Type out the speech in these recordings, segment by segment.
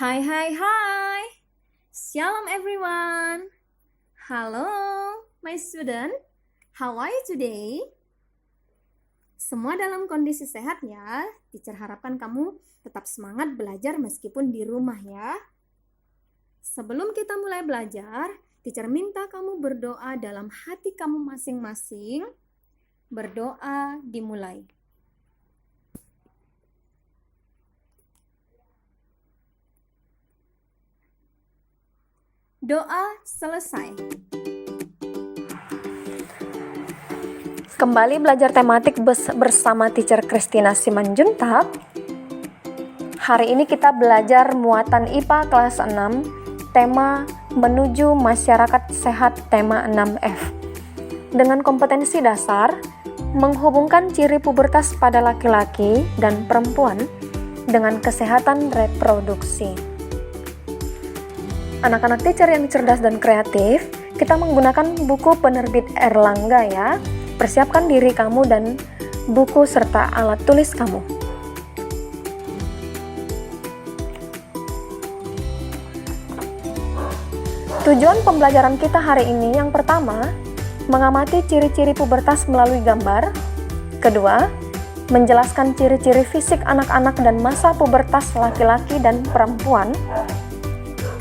Hai hai hai. Shalom everyone. Hello my student. How are you today? Semua dalam kondisi sehat ya. Teacher harapkan kamu tetap semangat belajar meskipun di rumah ya. Sebelum kita mulai belajar, teacher minta kamu berdoa dalam hati kamu masing-masing. Berdoa dimulai. Doa selesai. Kembali belajar tematik bersama Teacher Christina Simanjuntak. Hari ini kita belajar muatan IPA kelas 6, tema menuju masyarakat sehat, tema 6F. Dengan kompetensi dasar, menghubungkan ciri pubertas pada laki-laki dan perempuan dengan kesehatan reproduksi. Anak-anak teacher yang cerdas dan kreatif, kita menggunakan buku penerbit Erlangga ya. Persiapkan diri kamu dan buku serta alat tulis kamu. Tujuan pembelajaran kita hari ini yang pertama, mengamati ciri-ciri pubertas melalui gambar. Kedua, menjelaskan ciri-ciri fisik anak-anak dan masa pubertas laki-laki dan perempuan.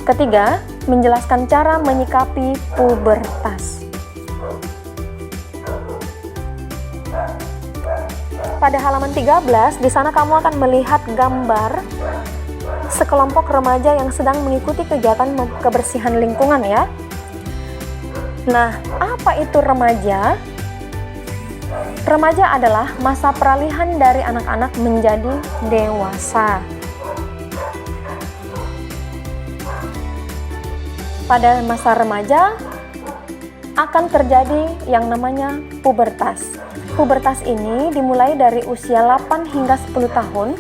Ketiga, menjelaskan cara menyikapi pubertas. Pada halaman 13, di sana kamu akan melihat gambar sekelompok remaja yang sedang mengikuti kegiatan kebersihan lingkungan ya. Nah, apa itu remaja? Remaja adalah masa peralihan dari anak-anak menjadi dewasa. Pada masa remaja akan terjadi yang namanya pubertas. Pubertas ini dimulai dari usia 8 hingga 10 tahun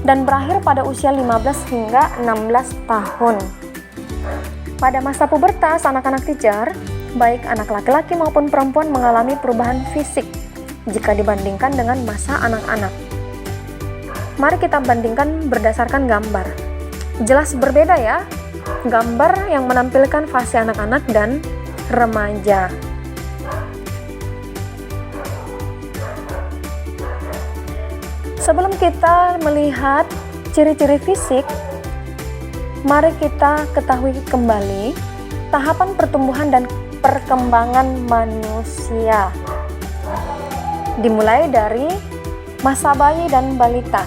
dan berakhir pada usia 15 hingga 16 tahun. Pada masa pubertas, anak-anak teacher, baik anak laki-laki maupun perempuan mengalami perubahan fisik jika dibandingkan dengan masa anak-anak. Mari kita bandingkan berdasarkan gambar. Jelas berbeda ya. Gambar yang menampilkan fase anak-anak dan remaja. Sebelum kita melihat ciri-ciri fisik, mari kita ketahui kembali tahapan pertumbuhan dan perkembangan manusia. Dimulai dari masa bayi dan balita.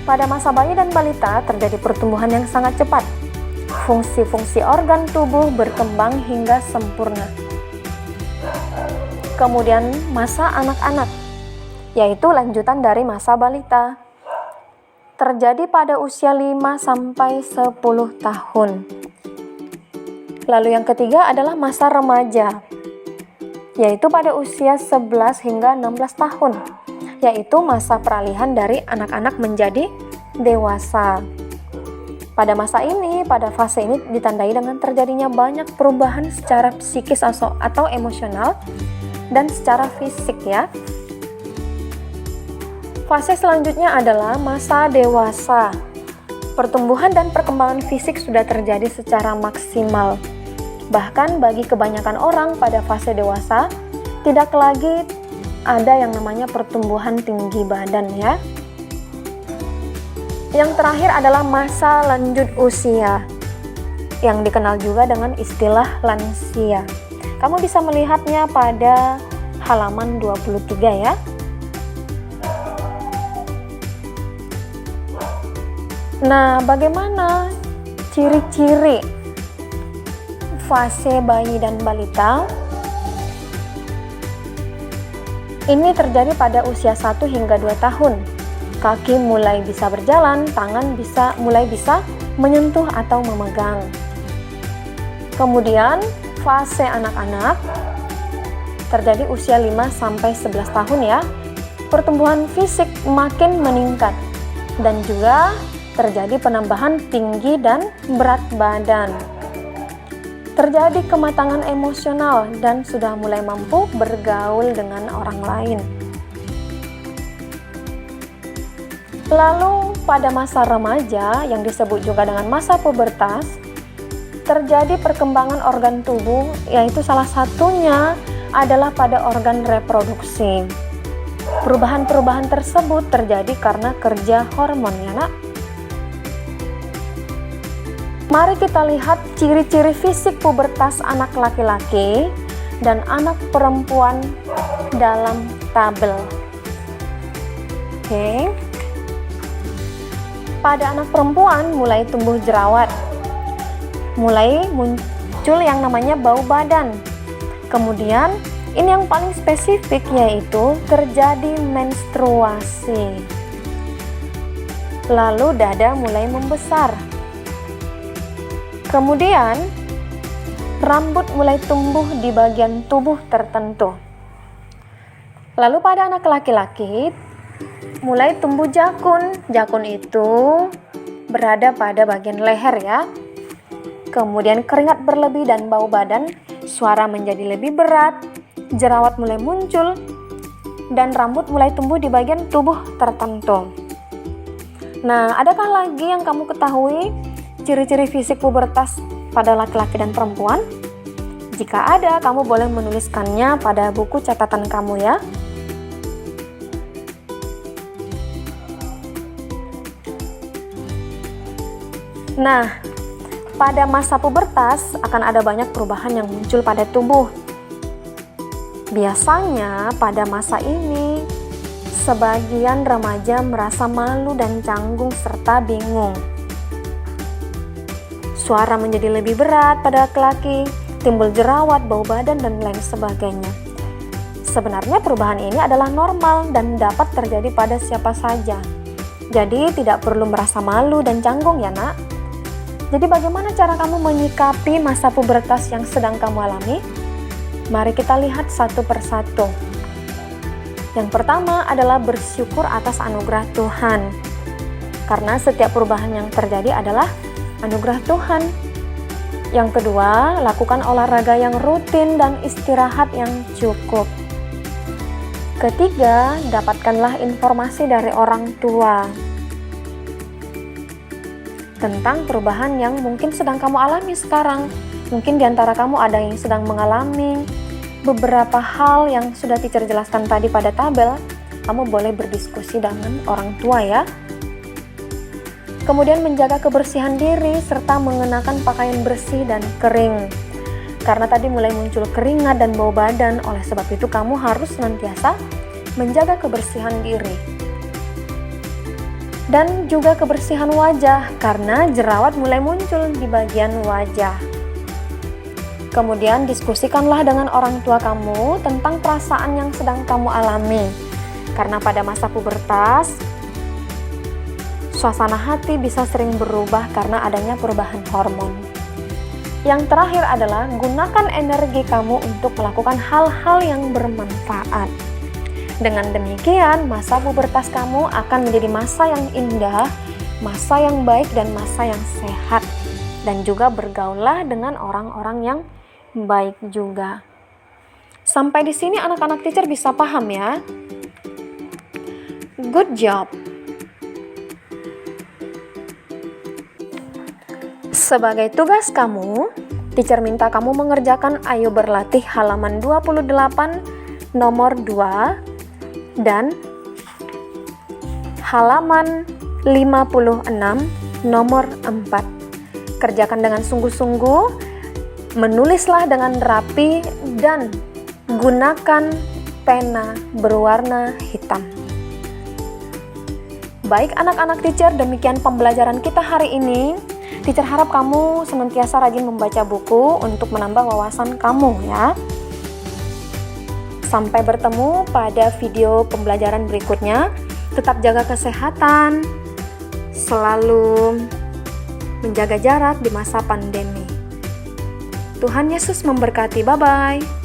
Pada masa bayi dan balita terjadi pertumbuhan yang sangat cepat. Fungsi-fungsi organ tubuh berkembang hingga sempurna. Kemudian masa anak-anak, yaitu lanjutan dari masa balita. Terjadi pada usia 5 sampai 10 tahun. Lalu yang ketiga adalah masa remaja, yaitu pada usia 11 hingga 16 tahun. Yaitu masa peralihan dari anak-anak menjadi dewasa. Pada masa ini, pada fase ini ditandai dengan terjadinya banyak perubahan secara psikis atau emosional dan secara fisik ya. Fase selanjutnya adalah masa dewasa. Pertumbuhan dan perkembangan fisik sudah terjadi secara maksimal. Bahkan bagi kebanyakan orang pada fase dewasa, tidak lagi ada yang namanya pertumbuhan tinggi badan ya. Yang terakhir adalah masa lanjut usia, yang dikenal juga dengan istilah lansia. Kamu bisa melihatnya pada halaman 23 ya. Nah, bagaimana ciri-ciri fase bayi dan balita? Ini terjadi pada usia 1 hingga 2 tahun. Kaki mulai bisa berjalan, tangan mulai bisa menyentuh atau memegang. Kemudian fase anak-anak terjadi usia 5 sampai 11 tahun ya. Pertumbuhan fisik makin meningkat dan juga terjadi penambahan tinggi dan berat badan. Terjadi kematangan emosional dan sudah mulai mampu bergaul dengan orang lain. Lalu pada masa remaja yang disebut juga dengan masa pubertas, terjadi perkembangan organ tubuh, yaitu salah satunya adalah pada organ reproduksi. Perubahan-perubahan tersebut terjadi karena kerja hormon, ya nak. Mari kita lihat ciri-ciri fisik pubertas anak laki-laki dan anak perempuan dalam tabel. Oke. Pada anak perempuan mulai tumbuh jerawat, mulai muncul yang namanya bau badan. Kemudian ini yang paling spesifik, yaitu terjadi menstruasi. Lalu dada mulai membesar. Kemudian rambut mulai tumbuh di bagian tubuh tertentu. Lalu pada anak laki-laki mulai tumbuh jakun. Jakun itu berada pada bagian leher, ya. Kemudian keringat berlebih dan bau badan, suara menjadi lebih berat, jerawat mulai muncul, dan rambut mulai tumbuh di bagian tubuh tertentu. Nah, adakah lagi yang kamu ketahui ciri-ciri fisik pubertas pada laki-laki dan perempuan? Jika ada, kamu boleh menuliskannya pada buku catatan kamu, ya. Nah, pada masa pubertas akan ada banyak perubahan yang muncul pada tubuh. Biasanya pada masa ini, sebagian remaja merasa malu dan canggung serta bingung. Suara menjadi lebih berat pada laki-laki, timbul jerawat, bau badan, dan lain sebagainya. Sebenarnya perubahan ini adalah normal dan dapat terjadi pada siapa saja. Jadi tidak perlu merasa malu dan canggung, ya nak. Jadi bagaimana cara kamu menyikapi masa pubertas yang sedang kamu alami? Mari kita lihat satu persatu. Yang pertama adalah bersyukur atas anugerah Tuhan. Karena setiap perubahan yang terjadi adalah anugerah Tuhan. Yang kedua, lakukan olahraga yang rutin dan istirahat yang cukup. Ketiga, dapatkanlah informasi dari orang tua tentang perubahan yang mungkin sedang kamu alami sekarang. Mungkin di antara kamu ada yang sedang mengalami beberapa hal yang sudah teacher jelaskan tadi pada tabel. Kamu boleh berdiskusi dengan orang tua, ya. Kemudian menjaga kebersihan diri serta mengenakan pakaian bersih dan kering. Karena tadi mulai muncul keringat dan bau badan, oleh sebab itu kamu harus senantiasa menjaga kebersihan diri. Dan juga kebersihan wajah, karena jerawat mulai muncul di bagian wajah. Kemudian diskusikanlah dengan orang tua kamu tentang perasaan yang sedang kamu alami. Karena pada masa pubertas, suasana hati bisa sering berubah karena adanya perubahan hormon. Yang terakhir adalah gunakan energi kamu untuk melakukan hal-hal yang bermanfaat. Dengan demikian, masa pubertas kamu akan menjadi masa yang indah, masa yang baik, dan masa yang sehat. Dan juga bergaullah dengan orang-orang yang baik juga. Sampai di sini anak-anak teacher bisa paham, ya? Good job. Sebagai tugas kamu, teacher minta kamu mengerjakan Ayo Berlatih halaman 28 nomor 2 dan halaman 56 nomor 4. Kerjakan dengan sungguh-sungguh, menulislah dengan rapi, dan gunakan pena berwarna hitam. Baik anak-anak teacher, demikian pembelajaran kita hari ini. Teacher harap kamu senantiasa rajin membaca buku untuk menambah wawasan kamu, ya. Sampai bertemu pada video pembelajaran berikutnya. Tetap jaga kesehatan, selalu menjaga jarak di masa pandemi. Tuhan Yesus memberkati. Bye-bye.